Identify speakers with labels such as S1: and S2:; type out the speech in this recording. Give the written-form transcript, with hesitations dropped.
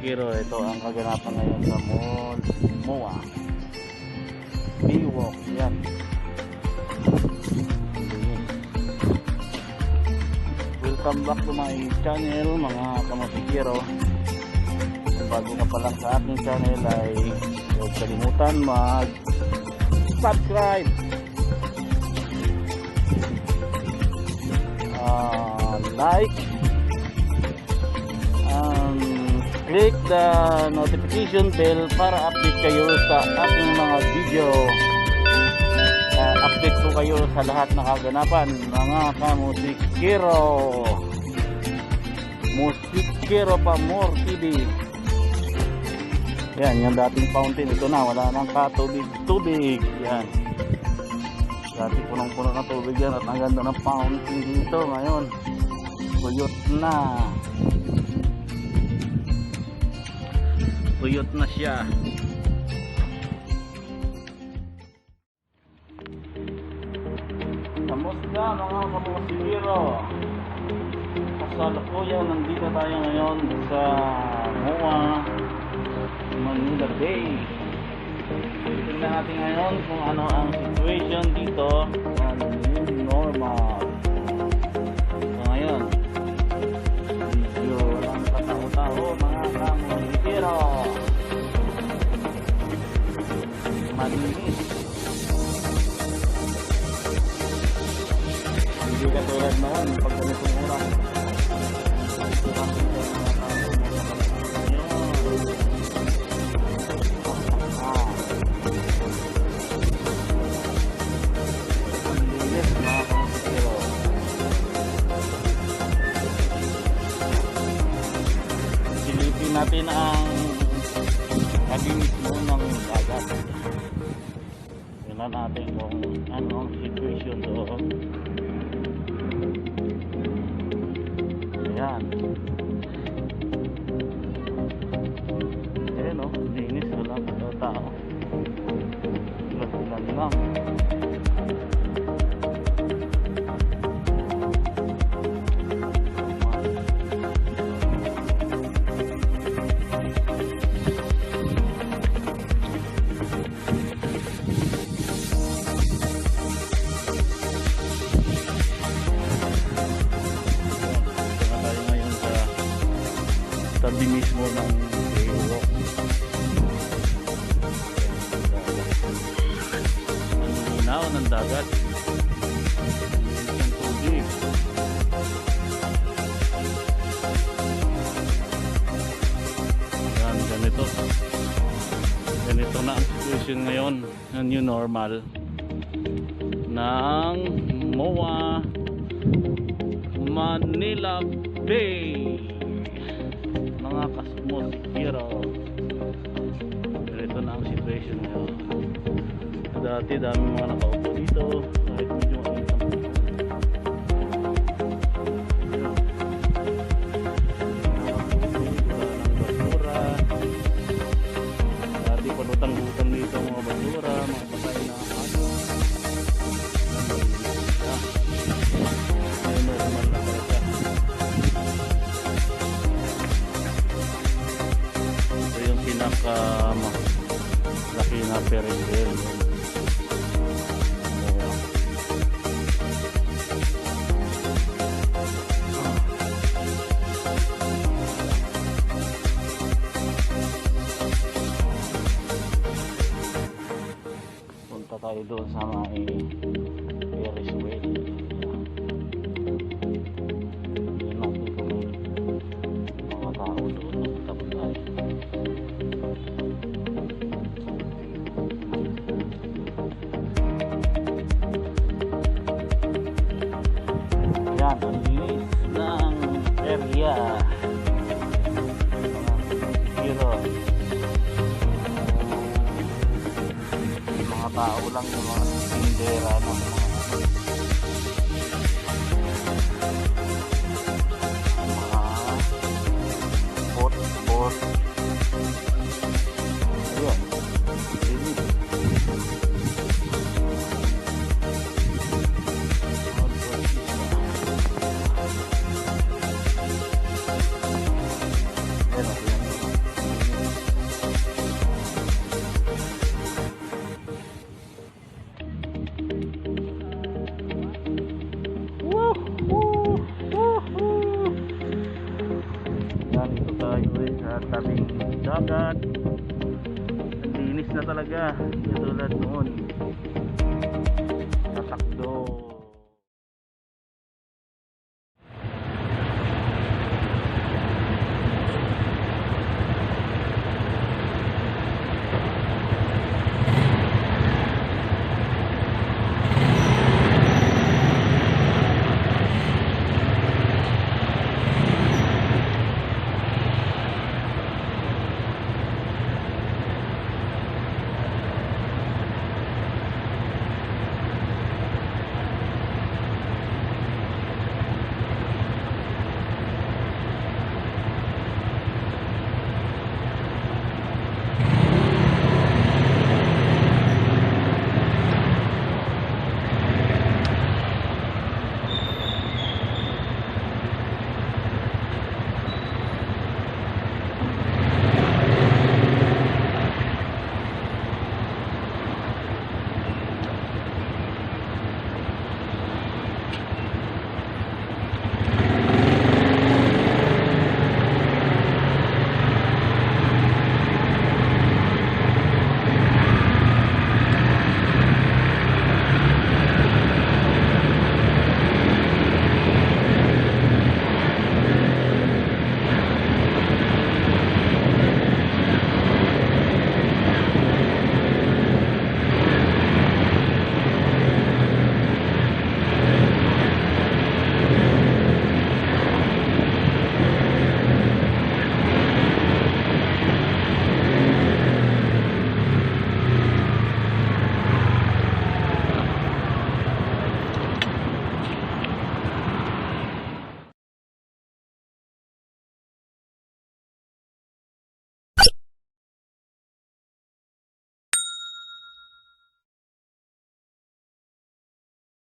S1: Mosikero. Ito ang kaganapan ngayon sa Mall MOA Baywalk. Yan. Welcome back to my channel mga kamosikero. Kung bago ka pa lang sa ating channel ay huwag kalimutan mag subscribe, like, click the notification bell para update kayo sa ating mga video. Update po kayo sa lahat ng kaganapan mga kamusikero. Musikero pa more TV. Yan, yung dating fountain, ito na, wala nang katubig-tubig. Yan. Dati punong-puno ng tubig yan at ang ganda ng fountain dito ngayon. Tuyot na. Tuyot na siya. Kamusta mga kamusikero? Kasalukuyan, nandito tayo ngayon sa MOA Manila Bay. Tingnan natin ngayon kung ano ang situation dito sa new normal. So ngayon, medyo walang katao-tao mga kamusikero. Malinis. Hindi katulad noon pag ganitong oras. Silipin natin ang kalinis mo ng dagat. Tingnan natin kung ano ang situation doon. Ayan. Ayan o, linis, walang tao. Ilan lang. Tabi mismo ng baywalk. Ang hinaw ng dagat, ang tubig. Yan, ganito na ang situation ngayon, ang new normal ng MOA Manila Bay. Mga kamusikero, ito na ang situation ngayon. Dati dami mga nakaupo dito kahit medyo mainit ang basura. Dati palutang-lutang dito mga basura, mga patay na ano. Ngayon normal na talaga. Laki na perigel. Punta tayo doon sa may Ferris wheel. Hindi natin kung mga tao doon tapos tayo. Yan, ang linis ng area. Mga tao lang yung mga tindera ng mga bot. Ayun, linis. Ayan, dagat. Ang linis na talaga, katulad noon. Tatakdo.